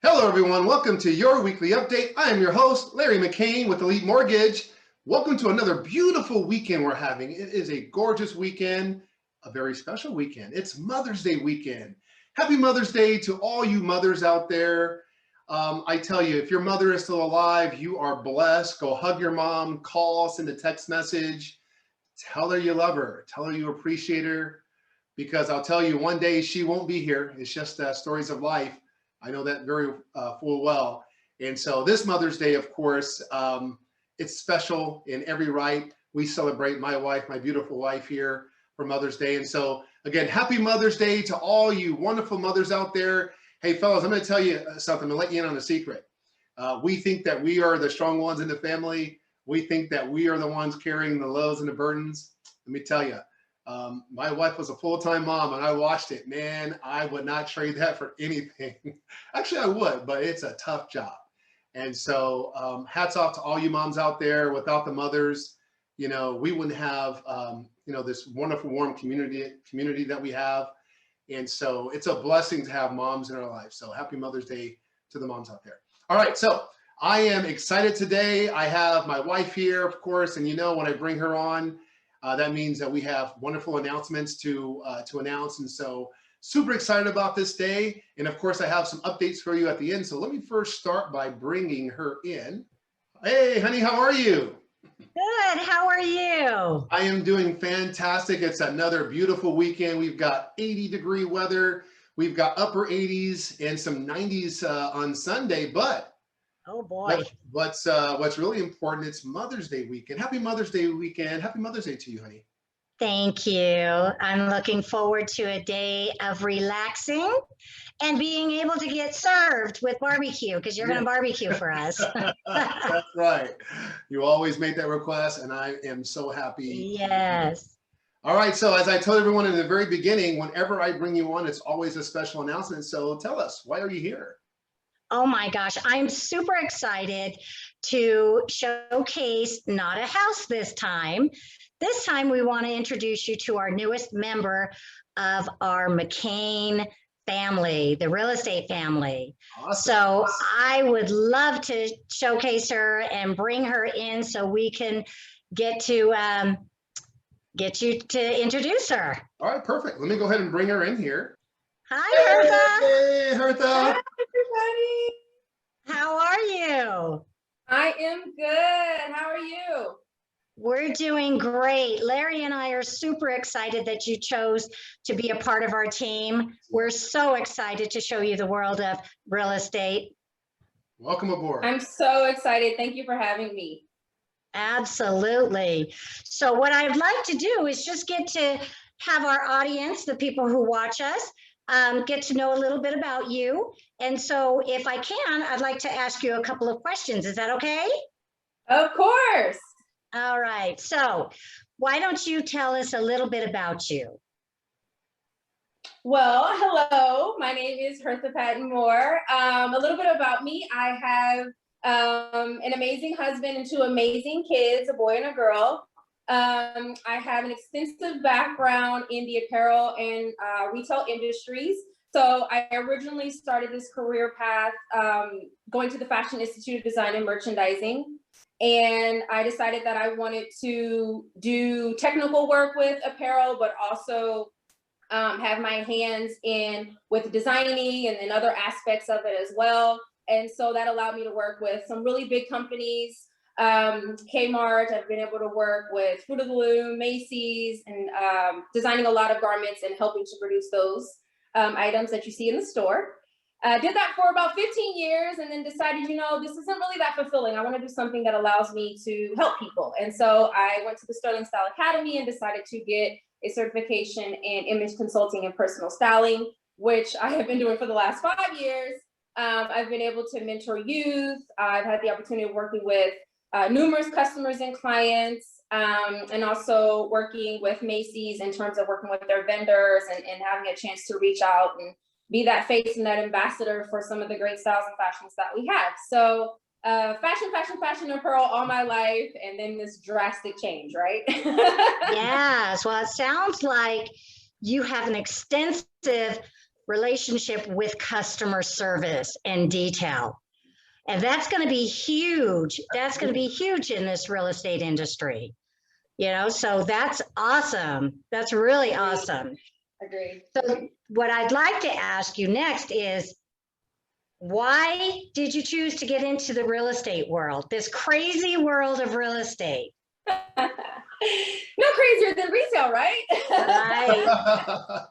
Hello, everyone. Welcome to your weekly update. I am your host, Larry McCain with Elite Mortgage. Welcome to another beautiful weekend we're having. It is a gorgeous weekend, a very special weekend. It's Mother's Day weekend. Happy Mother's Day to all you mothers out there. I tell you, if your mother is still alive, you are blessed. Go hug your mom, call, send a text message, tell her you love her, tell her you appreciate her, because I'll tell you, one day she won't be here. It's just stories of life. I know that very full well. And so this Mother's Day, of course, it's special in every right. We celebrate my wife, my beautiful wife here for Mother's Day. And so again, happy Mother's Day to all you wonderful mothers out there. Hey fellas, I'm gonna tell you something, I'm gonna let you in on a secret. We think that we are the strong ones in the family. We think that we are the ones carrying the loads and the burdens. Let me tell you, my wife was a full-time mom and I watched it. Man, I would not trade that for anything. Actually, I would, but it's a tough job. And so hats off to all you moms out there. Without the mothers, we wouldn't have, this wonderful, warm community that we have. And so it's a blessing to have moms in our lives. So happy Mother's Day to the moms out there. All right, so I am excited today. I have my wife here, of course, and when I bring her on, that means that we have wonderful announcements to announce. And so super excited about this day. And of course, I have some updates for you at the end. So let me first start by bringing her in. Hey, honey, how are you? Good. How are you? I am doing fantastic. It's another beautiful weekend. We've got 80-degree weather. We've got upper 80s and some 90s on Sunday, but oh boy, what's really important, it's Mother's Day weekend. Happy Mother's Day weekend. Happy Mother's Day to you, honey. Thank you. I'm looking forward to a day of relaxing and being able to get served with barbecue because you're going to barbecue for us. That's right. You always make that request and I am so happy. Yes. All right. So as I told everyone in the very beginning, whenever I bring you on, it's always a special announcement. So tell us, why are you here? Oh my gosh, I'm super excited to showcase not a house this time. This time we want to introduce you to our newest member of our McCain family, the real estate family. Awesome. So I would love to showcase her and bring her in so we can get you to introduce her. All right, perfect. Let me go ahead and bring her in here. Hi, Hertha. Hey, Hertha. Hi, everybody. How are you? I am good. How are you? We're doing great. Larry and I are super excited that you chose to be a part of our team. We're so excited to show you the world of real estate. Welcome aboard. I'm so excited. Thank you for having me. Absolutely. So what I'd like to do is just get to have our audience, the people who watch us, get to know a little bit about you. And so if I can, I'd like to ask you a couple of questions. Is that okay? Of course. All right. So why don't you tell us a little bit about you? Well, hello. My name is Hertha Patton Moore. A little bit about me. I have an amazing husband and two amazing kids, a boy and a girl. I have an extensive background in the apparel and retail industries. So I originally started this career path going to the Fashion Institute of Design and Merchandising. And I decided that I wanted to do technical work with apparel, but also have my hands in with designing and other aspects of it as well. And so that allowed me to work with some really big companies. Kmart, I've been able to work with Fruit of the Loom, Macy's, and designing a lot of garments and helping to produce those items that you see in the store. Did that for about 15 years and then decided, this isn't really that fulfilling. I want to do something that allows me to help people. And so I went to the Sterling Style Academy and decided to get a certification in image consulting and personal styling, which I have been doing for the last 5 years. I've been able to mentor youth. I've had the opportunity of working with numerous customers and clients, and also working with Macy's in terms of working with their vendors and having a chance to reach out and be that face and that ambassador for some of the great styles and fashions that we have. So fashion apparel all my life, and then this drastic change, right? Yes, well, it sounds like you have an extensive relationship with customer service and detail. And that's going to be huge. That's going to be huge in this real estate industry. So that's awesome. That's really awesome. Agreed. So what I'd like to ask you next is, why did you choose to get into the real estate world, this crazy world of real estate? No crazier than retail, right? Right.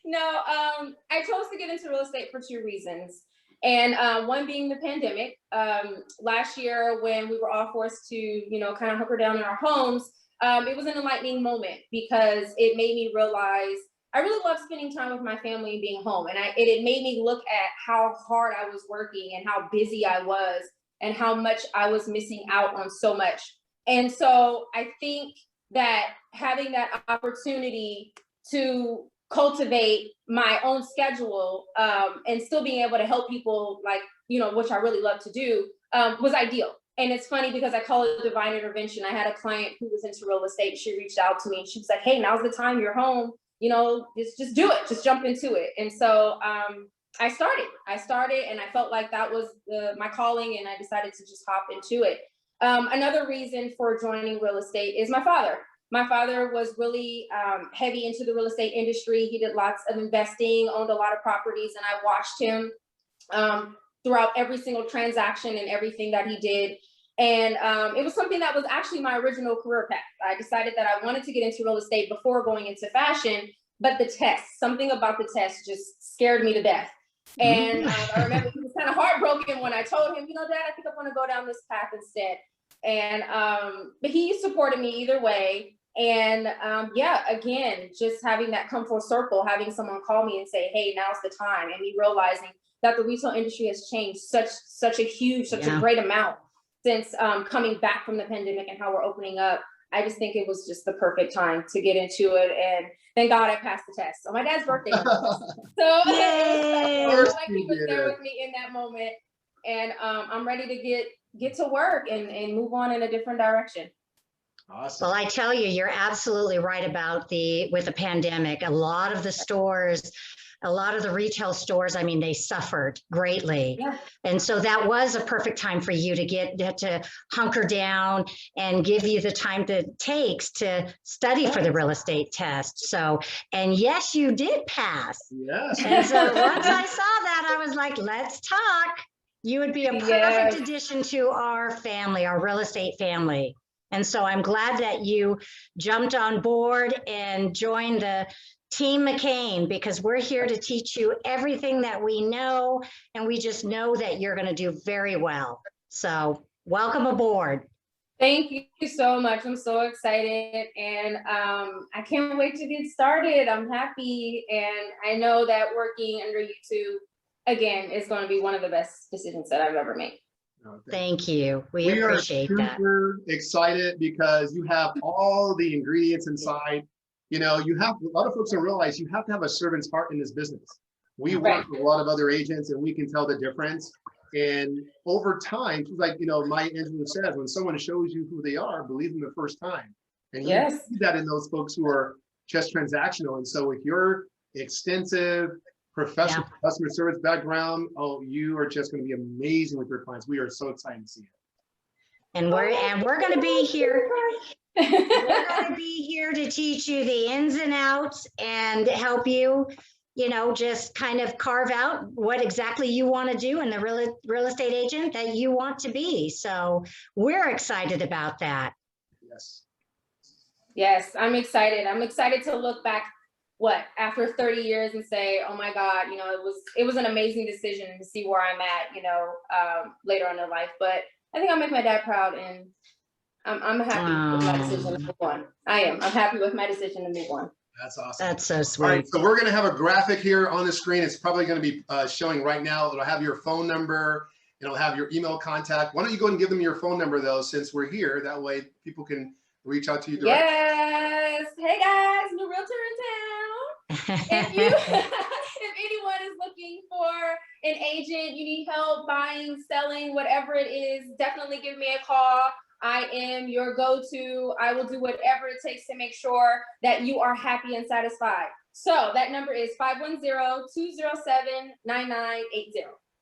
No, I chose to get into real estate for two reasons. And one being the pandemic. Last year, when we were all forced to, kind of hunker down in our homes, it was an enlightening moment because it made me realize I really love spending time with my family and being home. And it made me look at how hard I was working and how busy I was and how much I was missing out on so much. And so I think that having that opportunity to cultivate my own schedule and still being able to help people, like, which I really love to do, was ideal. And it's funny because I call it divine intervention. I had a client who was into real estate. She reached out to me and she was like, hey, now's the time, you're home, just do it, just jump into it. And so I started and I felt like that was my calling, and I decided to just hop into it. Another reason for joining real estate is my father. My father was really heavy into the real estate industry. He did lots of investing, owned a lot of properties, and I watched him throughout every single transaction and everything that he did. And it was something that was actually my original career path. I decided that I wanted to get into real estate before going into fashion, but the test, something about the test just scared me to death. And I remember he was kind of heartbroken when I told him, Dad, I think I want to go down this path instead. And but he supported me either way. And again, just having that come full circle, having someone call me and say, hey, now's the time, and me realizing that the retail industry has changed such a great amount since coming back from the pandemic and how we're opening up. I just think it was just the perfect time to get into it. And thank God I passed the test. So my dad's birthday. So it was like he was there with me in that moment. And I'm ready to get to work and move on in a different direction. Awesome. Well, I tell you, you're absolutely right about with the pandemic. A lot of the retail stores, they suffered greatly. Yeah. And so that was a perfect time for you to get to hunker down and give you the time that it takes to study for the real estate test. So, and yes, you did pass. Yes. And so once I saw that, I was like, let's talk. You would be a perfect addition to our family, our real estate family. And so I'm glad that you jumped on board and joined the Team McCain, because we're here to teach you everything that we know, and we just know that you're going to do very well. So welcome aboard. Thank you so much. I'm so excited, and I can't wait to get started. I'm happy, and I know that working under you two, again, is going to be one of the best decisions that I've ever made. No, thank you. We appreciate that. We're super excited because you have all the ingredients inside. You have a lot of folks don't realize you have to have a servant's heart in this business. We work with a lot of other agents, and we can tell the difference. And over time, like Maya Angelou says, when someone shows you who they are, believe them the first time. And you see that in those folks who are just transactional. And so with your extensive professional customer service background, you are just going to be amazing with your clients. We are so excited to see it. And we're going to be here. We're going to be here to teach you the ins and outs and help you, just kind of carve out what exactly you want to do and the real estate agent that you want to be. So we're excited about that. Yes, I'm excited. I'm excited to look back after 30 years and say, oh my God, it was an amazing decision to see where I'm at, later on in life. But I think I'll make my dad proud, and I'm happy with my decision to move on. I am. I'm happy with my decision to move on. That's awesome. That's so sweet. All right, so we're going to have a graphic here on the screen. It's probably going to be showing right now. It'll have your phone number. It'll have your email contact. Why don't you go and give them your phone number, though, since we're here. That way people can reach out to you directly. Yes. Hey, guys. New realtor in town. If anyone is looking for an agent, you need help buying, selling, whatever it is, definitely give me a call. I am your go-to. I will do whatever it takes to make sure that you are happy and satisfied. So that number is 510-207-9980.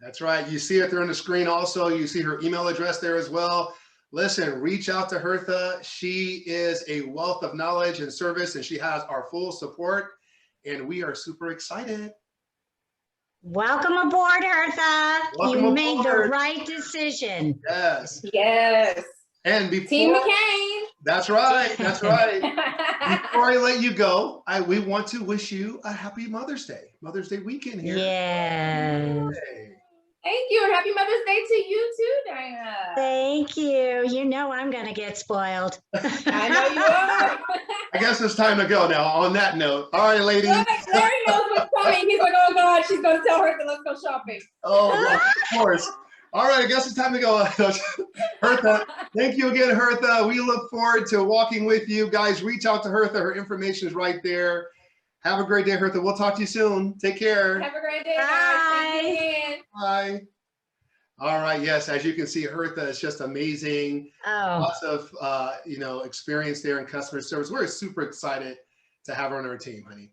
That's right. You see it there on the screen also. You see her email address there as well. Listen, reach out to Hertha. She is a wealth of knowledge and service, and she has our full support, and we are super excited. Welcome aboard, Hertha. Welcome You made the aboard. right decision. Yes. Yes. And Team before, McCain. that's right. That's right. Before I let you go, we want to wish you a happy Mother's Day weekend here. Yes. Hey. Thank you, and happy Mother's Day to you too, Diana. Thank you. You know I'm going to get spoiled. I know you are. I guess it's time to go now. On that note, all right, ladies. Larry knows what's coming. He's like, oh God, she's going to tell her to let's go shopping. Oh, well, of course. All right, I guess it's time to go. Hertha, thank you again, Hertha. We look forward to walking with you. Guys, reach out to Hertha. Her information is right there. Have a great day, Hertha. We'll talk to you soon. Take care. Have a great day, guys. Thank you again. Bye. All right. Yes, as you can see, Hertha is just amazing. Oh, Lots of experience there in customer service. We're super excited to have her on our team, honey.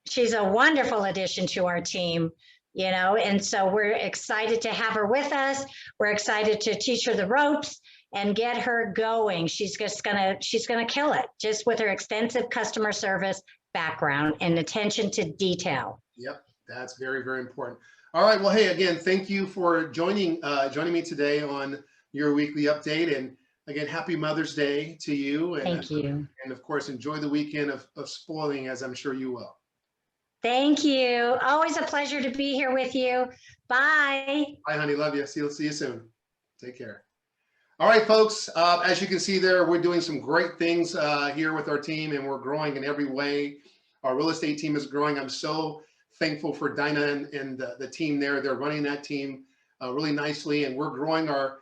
she's a wonderful addition to our team, and so we're excited to have her with us. We're excited to teach her the ropes and get her going. She's gonna kill it just with her extensive customer service background and attention to detail. Yep, that's very, very important. All right. Well, hey, again, thank you for joining me today on your weekly update. And again, happy Mother's Day to you. And, Thank you. And of course, enjoy the weekend of spoiling, as I'm sure you will. Thank you. Always a pleasure to be here with you. Bye. Bye, honey. Love you. See you soon. Take care. All right, folks. As you can see there, we're doing some great things here with our team, and we're growing in every way. Our real estate team is growing. I'm so thankful for Dinah and the team there. They're running that team really nicely, and we're growing our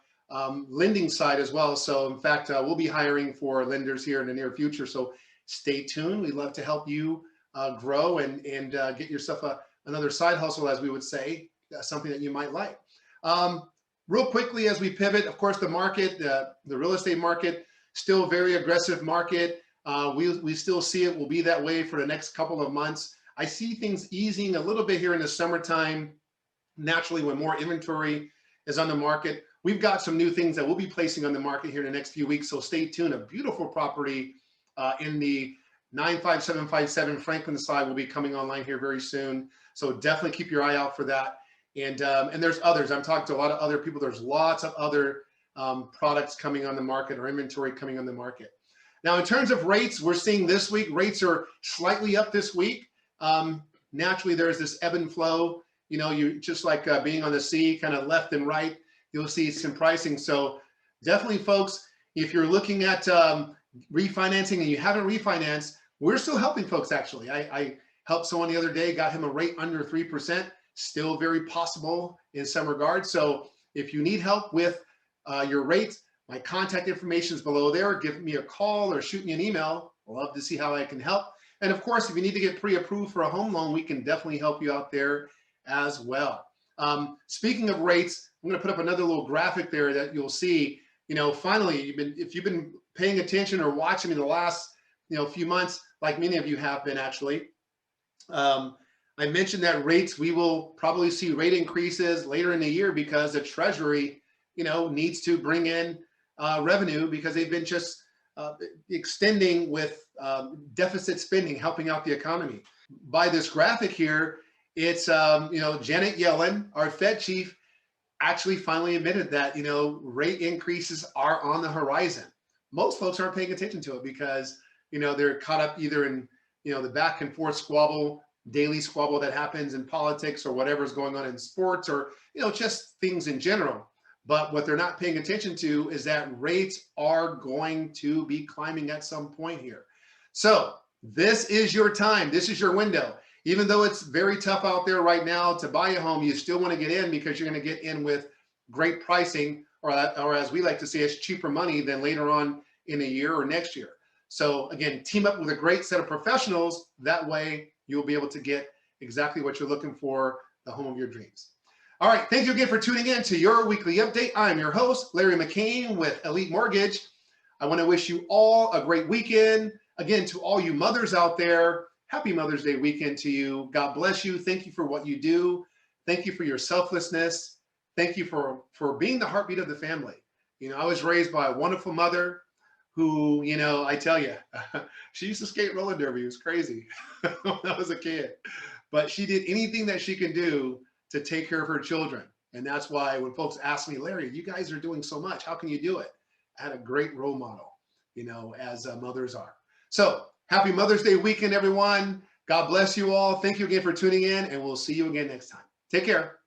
lending side as well. So in fact, we'll be hiring for lenders here in the near future. So stay tuned. We'd love to help you grow and get yourself another side hustle, as we would say, something that you might like. Real quickly, as we pivot, of course, the market, the real estate market, still a very aggressive market. We still see it will be that way for the next couple of months. I see things easing a little bit here in the summertime, naturally, when more inventory is on the market. We've got some new things that we'll be placing on the market here in the next few weeks, so stay tuned. A beautiful property in the 95757 Franklin side will be coming online here very soon. So definitely keep your eye out for that. And there's others. I'm talking to a lot of other people. There's lots of other products coming on the market or inventory coming on the market. Now, in terms of rates, we're seeing this week, rates are slightly up this week. Naturally, there's this ebb and flow. You just like being on the sea, kind of left and right, you'll see some pricing. So definitely, folks, if you're looking at refinancing and you haven't refinanced, we're still helping folks, actually. I helped someone the other day, got him a rate under 3%, still very possible in some regards. So if you need help with your rates, my contact information is below there. Give me a call or shoot me an email. I'd love to see how I can help. And of course, if you need to get pre-approved for a home loan, we can definitely help you out there as well. Speaking of rates, I'm going to put up another little graphic there that you'll see. Finally, if you've been paying attention or watching me the last few months, like many of you have been actually, I mentioned that rates, we will probably see rate increases later in the year because the Treasury, needs to bring in revenue because they've been just extending with deficit spending, helping out the economy. By this graphic here, it's, Janet Yellen, our Fed chief, actually finally admitted that, rate increases are on the horizon. Most folks aren't paying attention to it because, they're caught up either in, the back and forth squabble, daily squabble that happens in politics or whatever's going on in sports or, just things in general. But what they're not paying attention to is that rates are going to be climbing at some point here. So this is your time. This is your window. Even though it's very tough out there right now to buy a home, you still want to get in because you're going to get in with great pricing, or as we like to say, it's cheaper money than later on in a year or next year. So again, team up with a great set of professionals. That way you'll be able to get exactly what you're looking for, the home of your dreams. All right, thank you again for tuning in to your weekly update. I'm your host, Larry McCain with Elite Mortgage. I want to wish you all a great weekend. Again, to all you mothers out there, happy Mother's Day weekend to you. God bless you. Thank you for what you do. Thank you for your selflessness. Thank you for being the heartbeat of the family. You know, I was raised by a wonderful mother who, you know, I tell you, she used to skate roller derby. It was crazy when I was a kid. But she did anything that she can do to take care of her children. And that's why when folks ask me, Larry, you guys are doing so much. How can you do it? I had a great role model, you know, as mothers are. So happy Mother's Day weekend, everyone. God bless you all. Thank you again for tuning in, and we'll see you again next time. Take care.